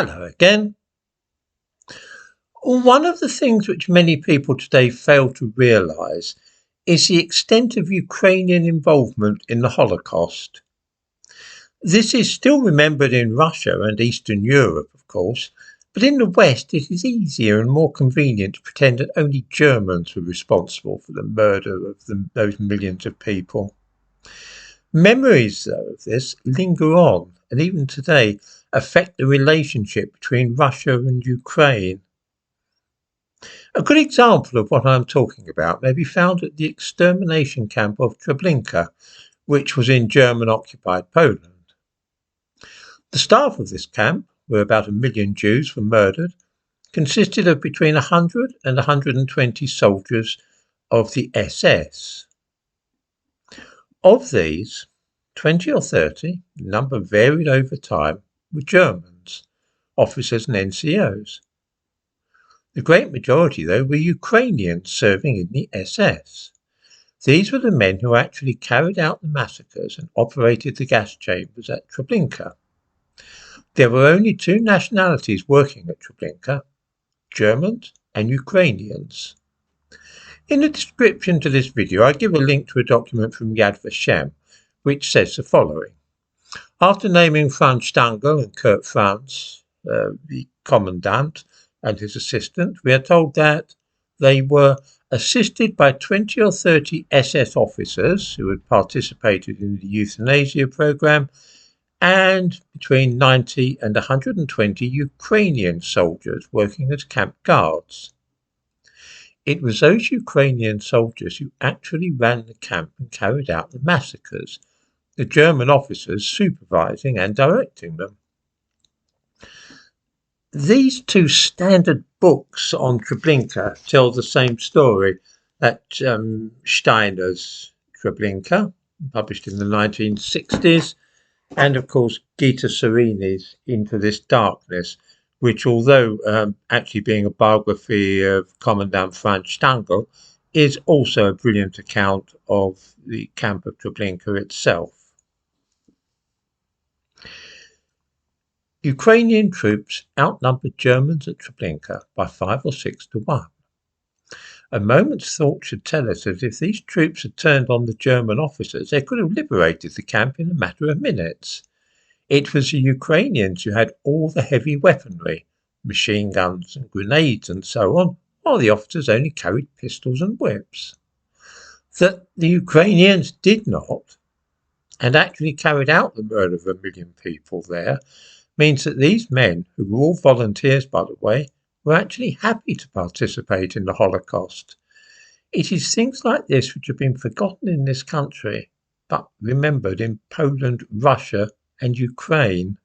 Hello again. One of the things which many people today fail to realise is the extent of Ukrainian involvement in the Holocaust. This is still remembered in Russia and Eastern Europe, of course, but in the West it is easier and more convenient to pretend that only Germans were responsible for the murder of those millions of people. Memories, though, of this linger on and even today affect the relationship between Russia and Ukraine. A good example of what I am talking about may be found at the extermination camp of Treblinka, which was in German-occupied Poland. The staff of this camp, where about 1 million Jews were murdered, consisted of between 100 and 120 soldiers of the SS. Of these, 20 or 30, the number varied over time, were Germans, officers and NCOs. The great majority, though, were Ukrainians serving in the SS. These were the men who actually carried out the massacres and operated the gas chambers at Treblinka. There were only two nationalities working at Treblinka, Germans and Ukrainians. In the description to this video, I give a link to a document from Yad Vashem, which says the following. After naming Franz Stangl and Kurt Franz, the commandant, and his assistant, we are told that they were assisted by 20 or 30 SS officers who had participated in the euthanasia program and between 90 and 120 Ukrainian soldiers working as camp guards. It was those Ukrainian soldiers who actually ran the camp and carried out the massacres, the German officers supervising and directing them. These two standard books on Treblinka tell the same story. That Steiner's Treblinka, published in the 1960s, and of course Gita Sereni's Into This Darkness, which, although actually being a biography of Commandant Franz Stangl, is also a brilliant account of the camp of Treblinka itself. Ukrainian troops outnumbered Germans at Treblinka by 5 or 6 to 1. A moment's thought should tell us that if these troops had turned on the German officers, they could have liberated the camp in a matter of minutes. It was the Ukrainians who had all the heavy weaponry, machine guns and grenades and so on, while the officers only carried pistols and whips. That the Ukrainians did not, and actually carried out the murder of 1 million people there, means that these men, who were all volunteers by the way, were actually happy to participate in the Holocaust. It is things like this which have been forgotten in this country, but remembered in Poland, Russia and Ukraine.